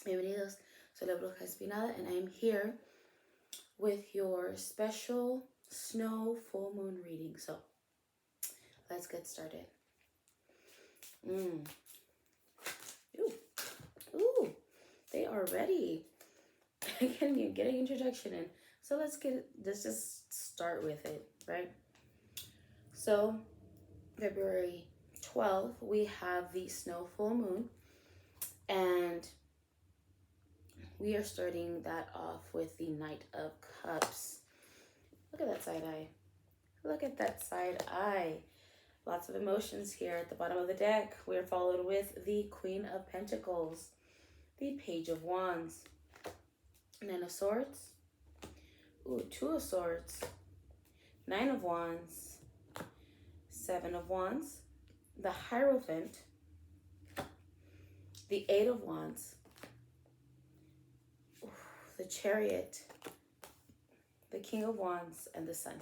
Bienvenidos, soy la Bruja Espinada, and I am here with your special snow full moon reading. So, let's get started. Ooh, ooh, they are ready. I can't even get an introduction in. So let's just start with it, right? So, February 12th, we have the snow full moon, and we are starting that off with the Knight of Cups. Look at that side eye. Look at that side eye. Lots of emotions here at the bottom of the deck. We're followed with the Queen of Pentacles, the Page of Wands, Nine of Swords, Two of Swords, Nine of Wands, Seven of Wands, the Hierophant, the Eight of Wands, the Chariot, the King of Wands, and the Sun.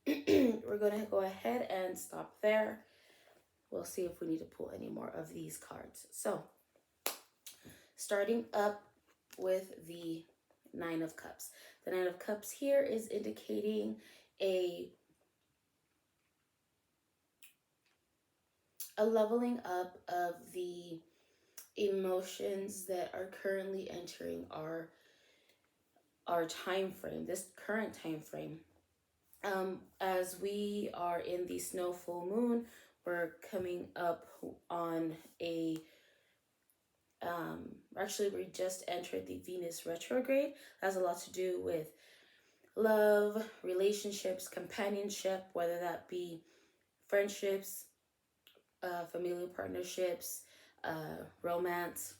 We're going to go ahead and stop there. We'll see if we need to pull any more of these cards. So, starting up with the Nine of Cups. The Nine of Cups here is indicating a leveling up of the emotions that are currently entering our time frame, this current time frame. As we are in the snow full moon, we're coming up on a actually we just entered the Venus retrograde. That has a lot to do with love, relationships, companionship, whether that be friendships, familial partnerships, romance.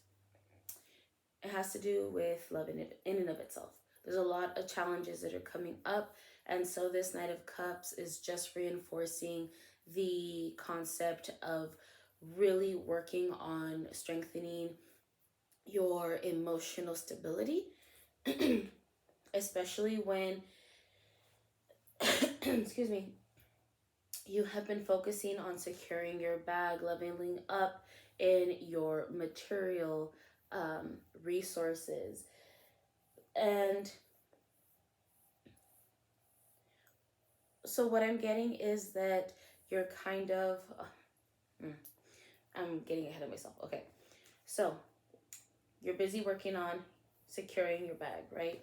It has to do with love in and of itself. There's a lot of challenges that are coming up, and so this Knight of Cups is just reinforcing the concept of really working on strengthening your emotional stability, especially when excuse me, you have been focusing on securing your bag, leveling up in your material resources. And so what I'm getting is that you're kind of I'm getting ahead of myself. Okay, so you're busy working on securing your bag, right?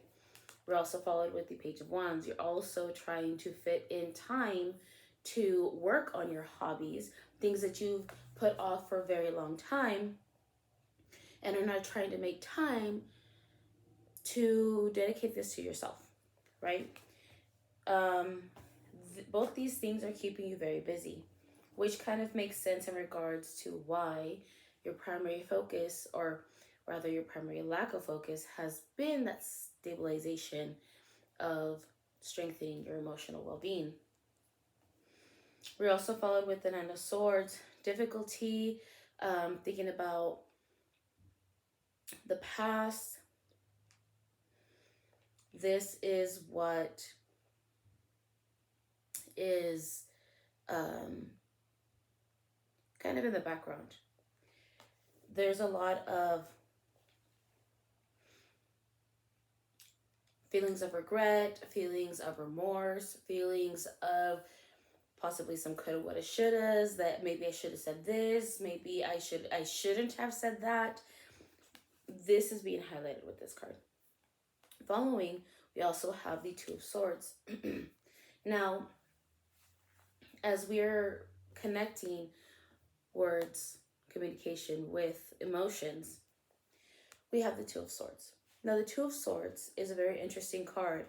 We're also followed with the Page of Wands. You're also trying to fit in time to work on your hobbies, things that you've put off for a very long time, and are not trying to make time to dedicate this to yourself, right? Both these things are keeping you very busy, which kind of makes sense in regards to why your primary focus, or rather your primary lack of focus, has been that stabilization of strengthening your emotional well-being. We're also followed with the Nine of Swords, difficulty, thinking about the past. This is what is kind of in the background. There's a lot of feelings of regret, feelings of remorse, feelings of possibly some coulda, woulda, shouldas, that maybe I should have said this, maybe I shouldn't have said that. This is being highlighted with this card. Following, we also have the Two of Swords. Now, as we're connecting words, communication with emotions, we have the Two of Swords. Now, the Two of Swords is a very interesting card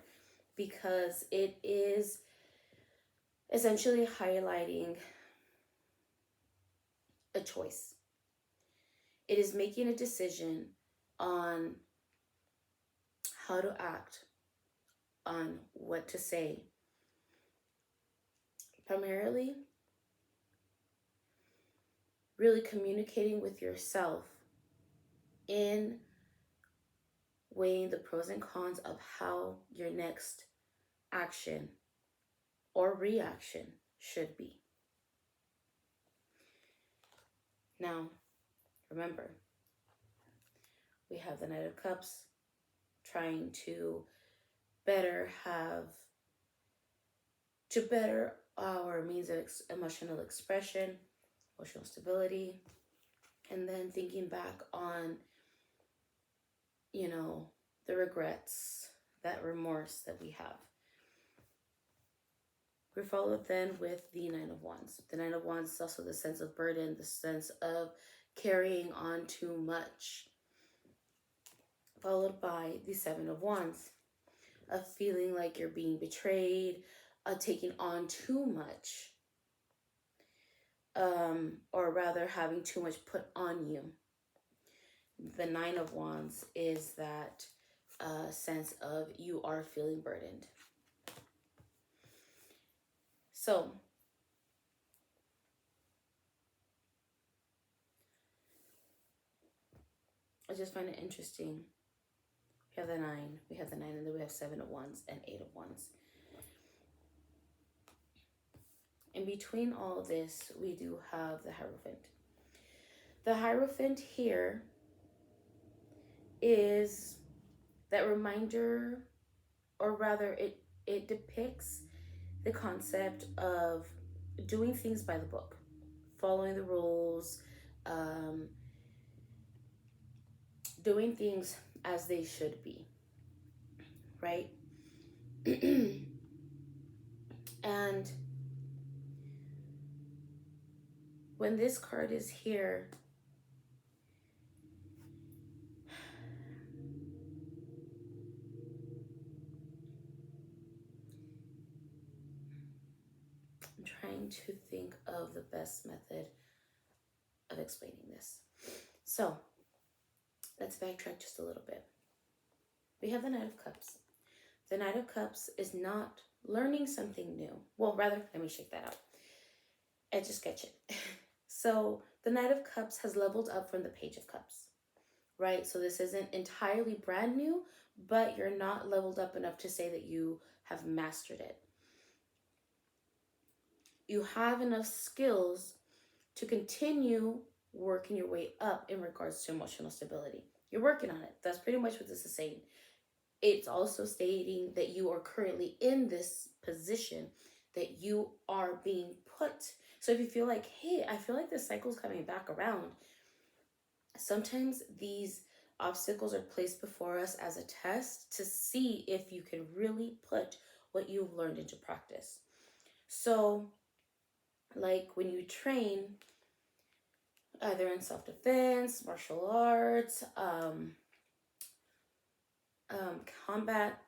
because it is essentially highlighting a choice. It is making a decision on how to act, on what to say. Primarily, really communicating with yourself in weighing the pros and cons of how your next action or reaction should be. Now, remember, We have the Knight of Cups, trying to better have, to better our means of emotional expression, emotional stability, and then thinking back on, you know, the regrets, that remorse that we have. We're followed then with the Nine of Wands. The Nine of Wands is also the sense of burden, the sense of carrying on too much. Followed by the Seven of Wands, a feeling like you're being betrayed, taking on too much, or rather having too much put on you. The Nine of Wands is that sense of you are feeling burdened. So, I just find it interesting. We have the nine, and then we have Seven of Wands and Eight of Wands. In between all of this, we do have the Hierophant. The Hierophant here is that reminder, or rather it depicts the concept of doing things by the book, following the rules, doing things as they should be, right? And when this card is here, I'm trying to think of the best method of explaining this. So let's backtrack just a little bit. We have the Knight of Cups. The Knight of Cups is not learning something new. Well, rather, let me shake that out. Etch a sketch it. So the Knight of Cups has leveled up from the Page of Cups, right? So this isn't entirely brand new, but you're not leveled up enough to say that you have mastered it. You have enough skills to continue working your way up in regards to emotional stability. You're working on it. That's pretty much what this is saying. It's also stating that you are currently in this position, that you are being put. So if you feel like, hey, I feel like this cycle's coming back around, sometimes these obstacles are placed before us as a test to see if you can really put what you've learned into practice. So, like when you train, either in self-defense, martial arts, combat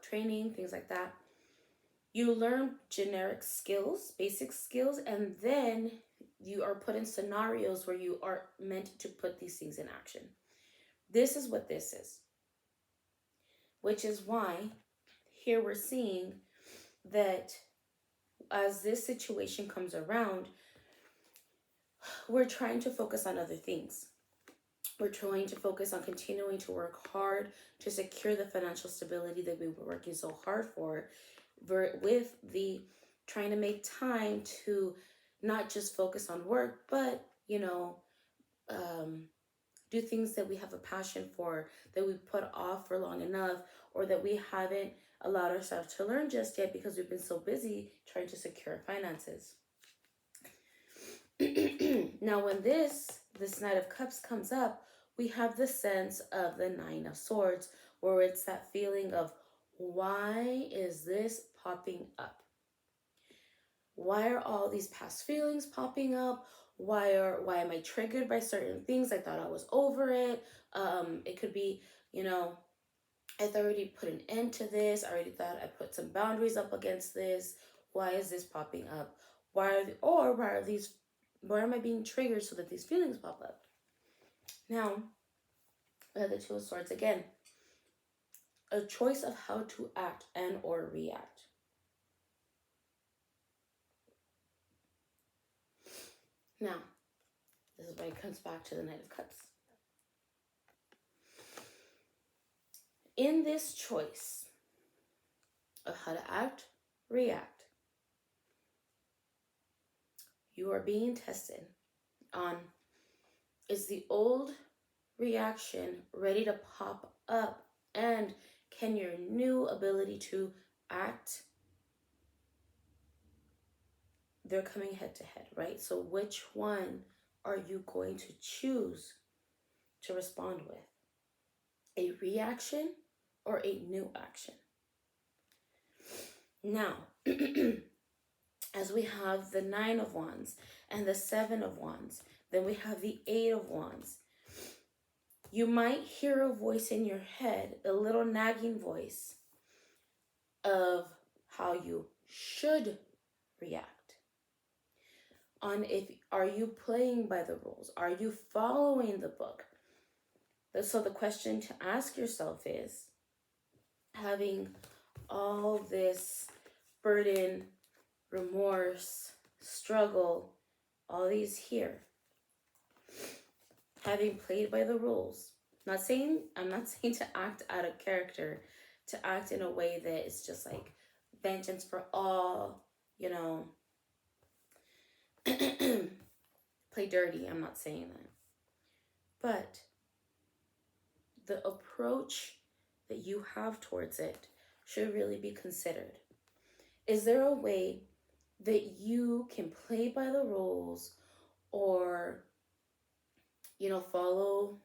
training, things like that, you learn generic skills, basic skills, and then you are put in scenarios where you are meant to put these things in action. This is what this is, which is why here we're seeing that as this situation comes around, we're trying to focus on other things. We're trying to focus on continuing to work hard to secure the financial stability that we were working so hard for, with the trying to make time to not just focus on work, but, do things that we have a passion for, that we put off for long enough, or that we haven't allowed ourselves to learn just yet because we've been so busy trying to secure finances. Now, when this Knight of Cups comes up, we have the sense of the Nine of Swords, where it's that feeling of, why is this popping up? Why are all these past feelings popping up? Why am I triggered by certain things? I thought I was over it. It could be, I already put an end to this. I already thought I put some boundaries up against this. Why is this popping up? Why am I being triggered so that these feelings pop up? Now, we have the Two of Swords again. A choice of how to act and or react. Now, this is why it comes back to the Knight of Cups. In this choice of how to act, react, you are being tested on Is the old reaction ready to pop up? And can your new ability to act, they're coming head to head, right? So which one are you going to choose to respond with? A reaction or a new action? Now, as we have the Nine of Wands and the Seven of Wands, then we have the Eight of Wands. You might hear a voice in your head, a little nagging voice of how you should react. On if are you playing by the rules? Are you following the book? So the question to ask yourself is, having all this burden, remorse, struggle, all these here, having played by the rules. I'm not saying to act out of character, to act in a way that is just like vengeance for all, play dirty. I'm not saying that. But the approach that you have towards it should really be considered. Is there a way that you can play by the rules, or follow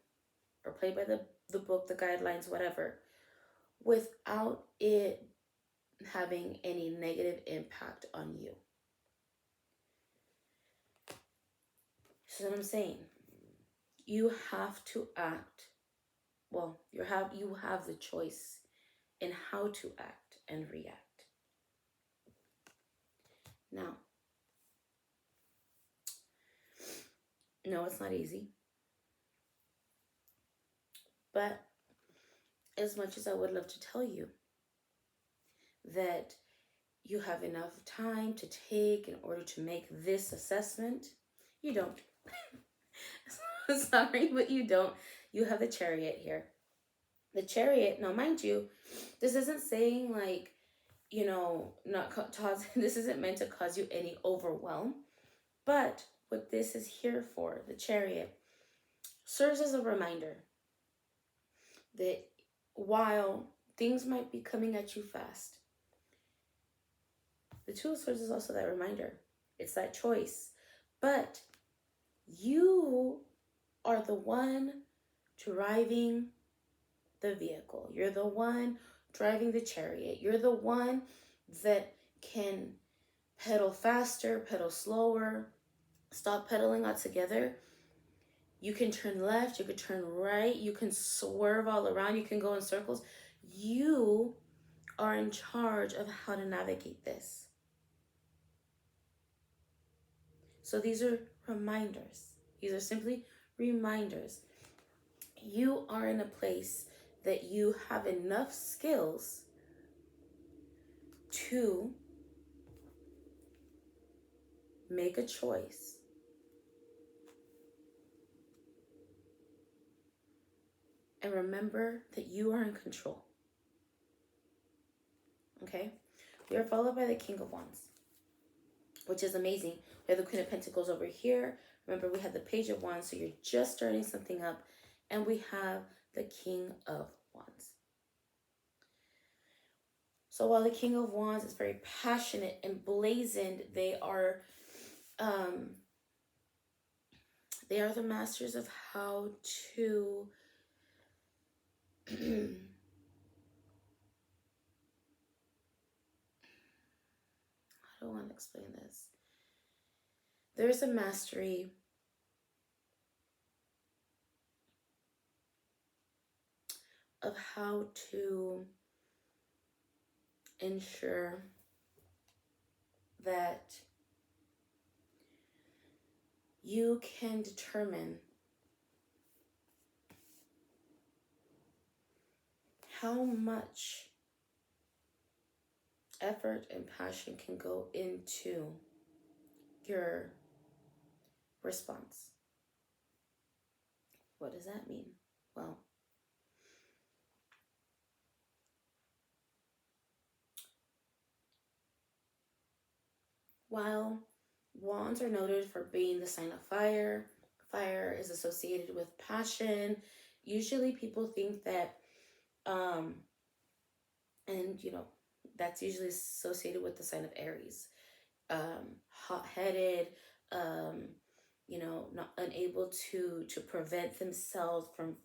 or play by the book, the guidelines, whatever, without it having any negative impact on you? So what I'm saying, you have to act. Well, you have the choice in how to act and react. Now, no, it's not easy. But as much as I would love to tell you that you have enough time to take in order to make this assessment, you don't. Sorry, but you don't. You have the Chariot here. The Chariot, now mind you, this isn't saying like, this isn't meant to cause you any overwhelm. But what this is here for, the Chariot, serves as a reminder that while things might be coming at you fast, the Two of Swords is also that reminder. It's that choice. But you are the one driving the vehicle. You're the one driving the chariot. You're the one that can pedal faster, pedal slower, stop pedaling altogether. You can turn left, you can turn right, you can swerve all around, you can go in circles. You are in charge of how to navigate this. So these are reminders. These are simply reminders. You are in a place that you have enough skills to make a choice. And remember that you are in control. Okay? We are followed by the King of Wands, which is amazing. We have the Queen of Pentacles over here. Remember, we have the Page of Wands, so you're just starting something up. And we have the King of Wands. So while the King of Wands is very passionate and blazoned, they are the masters of how to I don't want to explain this. There's a mastery of how to ensure that you can determine how much effort and passion can go into your response. What does that mean? Well, while wands are noted for being the sign of fire, Fire is associated with passion. Usually people think that, um, and that's usually associated with the sign of Aries. Hot-headed, um, not unable to prevent themselves from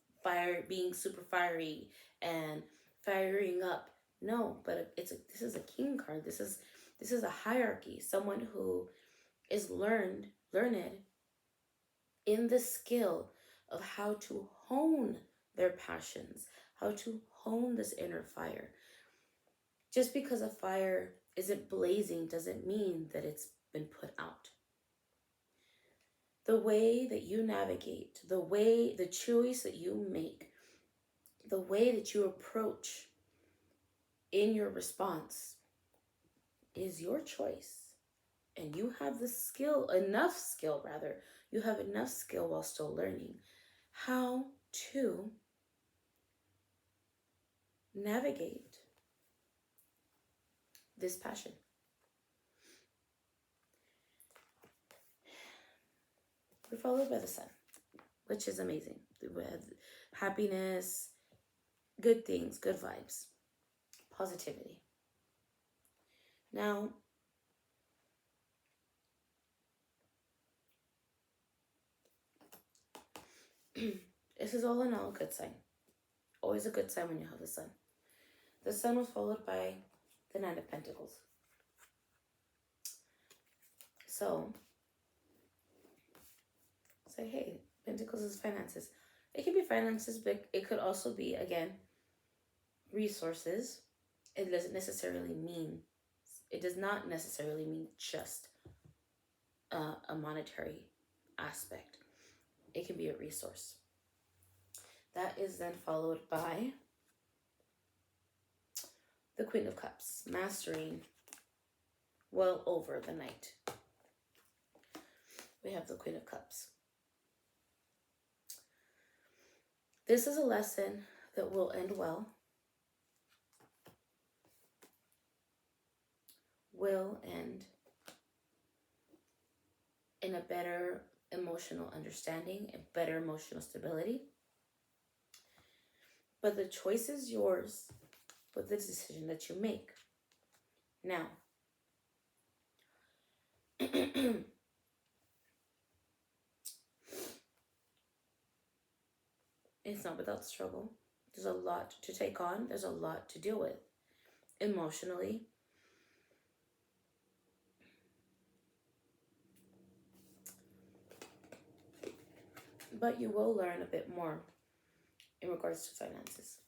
being super fiery and firing up. No, but this is a king card. This is a hierarchy. Someone who is learned in the skill of how to hone their passions, how to hone this inner fire. Just because a fire isn't blazing doesn't mean that it's been put out. The way that you navigate, the choice that you make, the way that you approach in your response is your choice. And you have the skill, you have enough skill while still learning how to navigate this passion. We're followed by the sun, which is amazing. With happiness, good things, good vibes, positivity. Now, this is all in all a good sign. Always a good sign when you have the sun. The sun was followed by the Nine of Pentacles. So, say, hey, Pentacles is finances. It can be finances, but it could also be, again, resources. It does not necessarily mean just a monetary aspect. It can be a resource. That is then followed by the Queen of Cups, mastering well over the night. We have the Queen of Cups. This is a lesson that will end well. Will end in a better emotional understanding, a better emotional stability. But the choice is yours with the decision that you make. Now, it's not without struggle. There's a lot to take on. There's a lot to deal with emotionally. But you will learn a bit more in regards to finances.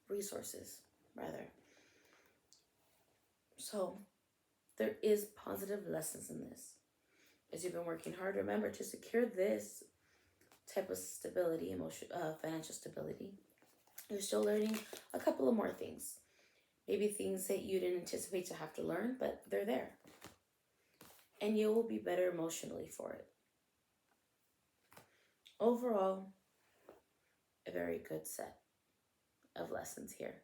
Resources, rather. So, there is positive lessons in this. As you've been working hard, remember to secure this type of stability, financial stability. You're still learning a couple of more things. Maybe things that you didn't anticipate to have to learn, but they're there. And you will be better emotionally for it. Overall, a very good set of lessons here.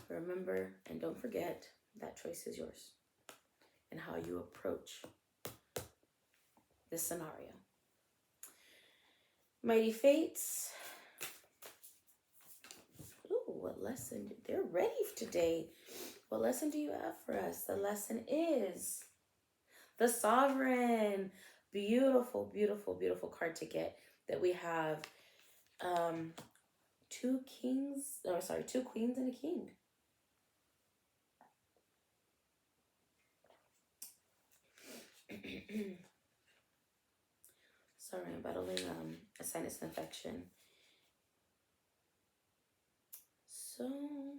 Remember, and don't forget, that choice is yours and how you approach this scenario. Mighty Fates. Ooh, what lesson? They're ready today. What lesson do you have for us? The lesson is the Sovereign. Beautiful, beautiful, beautiful card to get. That we have two queens and a king. Sorry, I'm battling a sinus infection. So,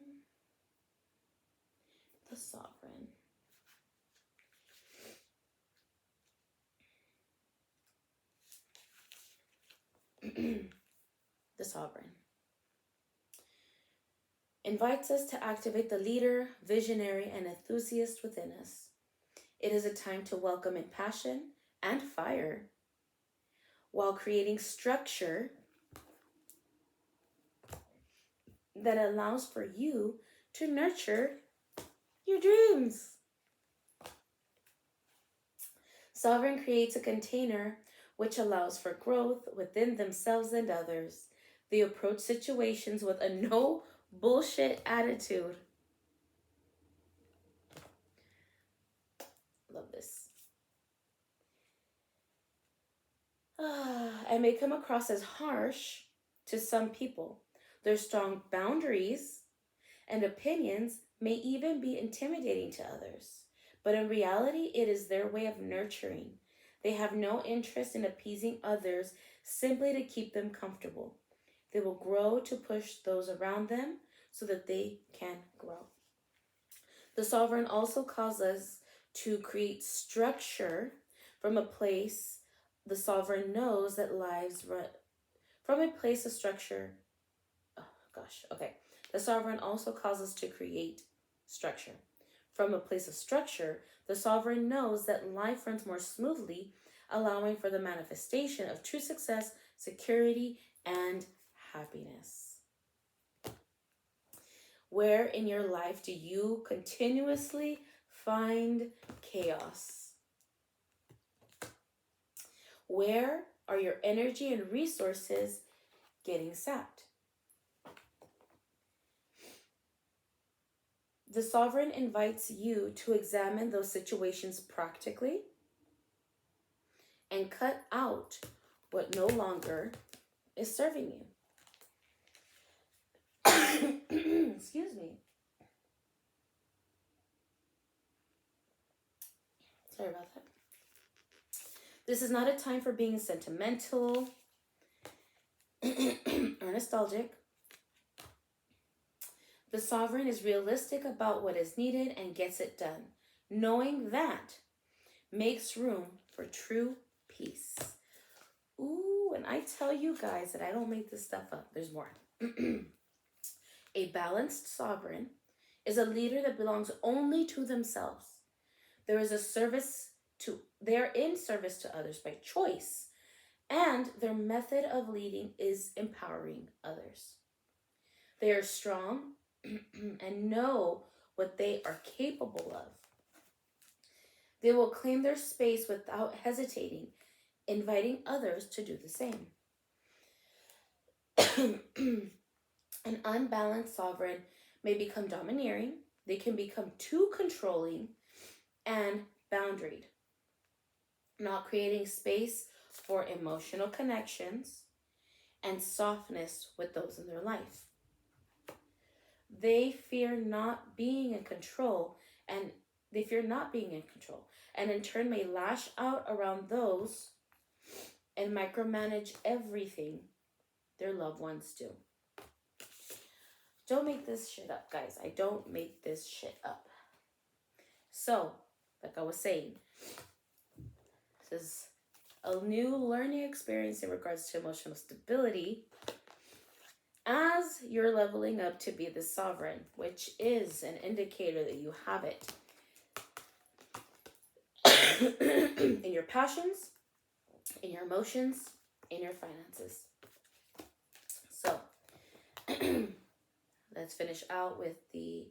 the Sovereign. The Sovereign invites us to activate the leader, visionary, and enthusiast within us. It is a time to welcome in passion and fire while creating structure that allows for you to nurture your dreams. Sovereign creates a container which allows for growth within themselves and others. They approach situations with a no bullshit attitude. Love this. And may come across as harsh to some people. Their strong boundaries and opinions may even be intimidating to others. But in reality, it is their way of nurturing. They have no interest in appeasing others simply to keep them comfortable. They will grow to push those around them so that they can grow. The sovereign also calls us to create structure from a place the sovereign knows that lives run from a place of structure. Oh gosh, okay. The sovereign also calls us to create structure. From a place of structure, the sovereign knows that life runs more smoothly, allowing for the manifestation of true success, security, and happiness. Where in your life do you continuously find chaos? Where are your energy and resources getting sapped? The sovereign invites you to examine those situations practically and cut out what no longer is serving you. Excuse me. Sorry about that. This is not a time for being sentimental or nostalgic. The sovereign is realistic about what is needed and gets it done. Knowing that makes room for true peace. Ooh, and I tell you guys that I don't make this stuff up. There's more. A balanced sovereign is a leader that belongs only to themselves. They are in service to others by choice, and their method of leading is empowering others. They are strong and know what they are capable of. They will claim their space without hesitating, inviting others to do the same. An unbalanced sovereign may become domineering. They can become too controlling and boundaried, not creating space for emotional connections and softness with those in their life. They fear not being in control and in turn may lash out around those and micromanage everything their loved ones do. Don't make this shit up, guys. I don't make this shit up. So, like I was saying, this is a new learning experience in regards to emotional stability as you're leveling up to be the sovereign, which is an indicator that you have it. In your passions, in your emotions, in your finances. So, let's finish out with the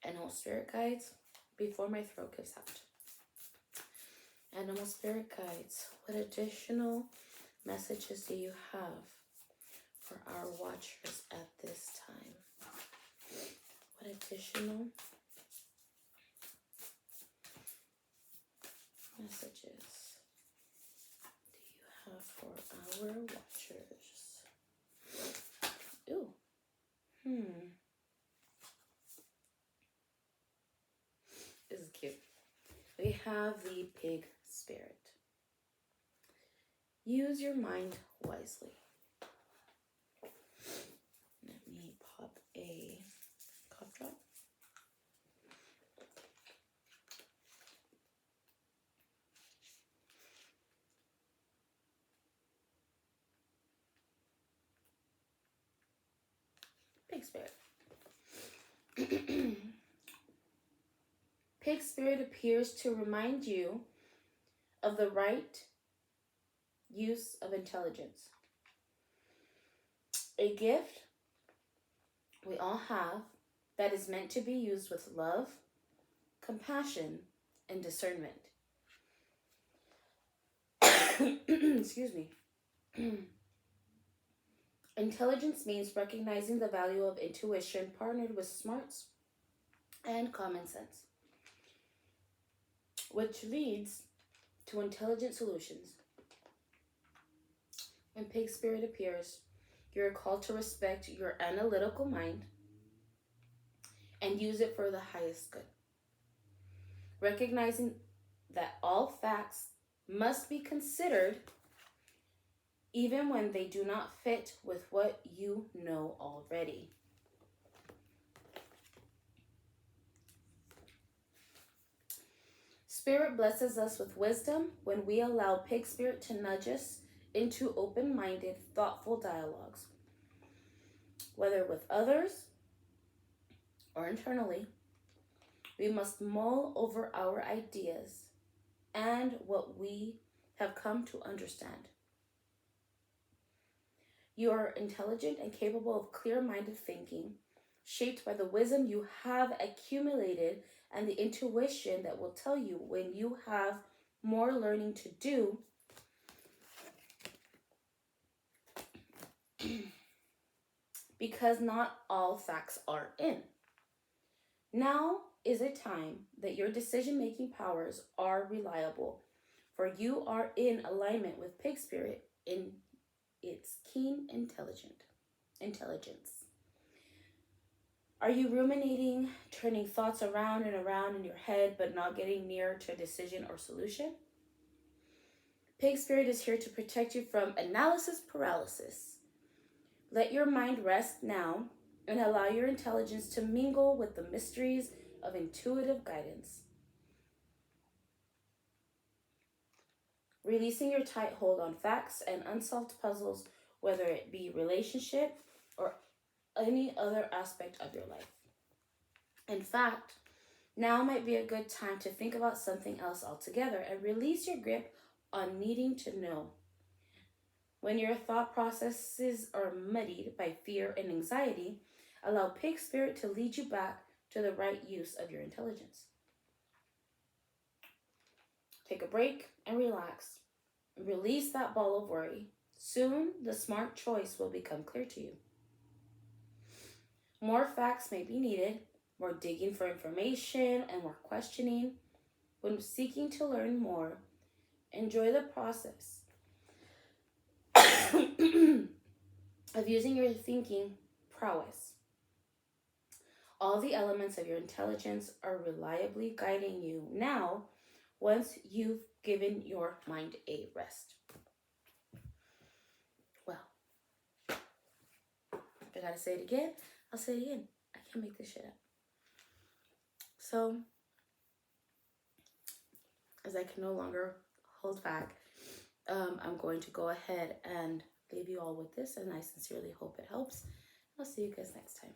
animal spirit guides before my throat gives out. Animal spirit guides, what additional messages do you have for our watchers at this time? What additional messages do you have for our watchers? Ooh. This is cute. We have the pig spirit. Use your mind wisely. Let me pop a cough drop. Pig spirit. Pig spirit appears to remind you of the right use of intelligence. A gift we all have that is meant to be used with love, compassion, and discernment. Excuse me. Intelligence means recognizing the value of intuition partnered with smarts and common sense, which leads to intelligent solutions. When pig spirit appears, you're called to respect your analytical mind and use it for the highest good. Recognizing that all facts must be considered even when they do not fit with what you know already. Spirit blesses us with wisdom when we allow pig spirit to nudge us into open-minded, thoughtful dialogues, whether with others or internally. We must mull over our ideas and what we have come to understand. You are intelligent and capable of clear-minded thinking, shaped by the wisdom you have accumulated and the intuition that will tell you when you have more learning to do. Because not all facts are in. Now is a time that your decision-making powers are reliable, for you are in alignment with pig spirit in its keen intelligence. Are you ruminating, turning thoughts around and around in your head, but not getting near to a decision or solution? Pig spirit is here to protect you from analysis paralysis. Let your mind rest now and allow your intelligence to mingle with the mysteries of intuitive guidance. Releasing your tight hold on facts and unsolved puzzles, whether it be relationship or any other aspect of your life. In fact, now might be a good time to think about something else altogether and release your grip on needing to know. When your thought processes are muddied by fear and anxiety, allow pig spirit to lead you back to the right use of your intelligence. Take a break and relax. Release that ball of worry. Soon, the smart choice will become clear to you. More facts may be needed, more digging for information, and more questioning. When seeking to learn more, enjoy the process of using your thinking prowess. All the elements of your intelligence are reliably guiding you now once you've given your mind a rest. Well, if I gotta say it again, I'll say it again. I can't make this shit up. So, as I can no longer hold back, I'm going to go ahead and leave you all with this, and I sincerely hope it helps. I'll see you guys next time.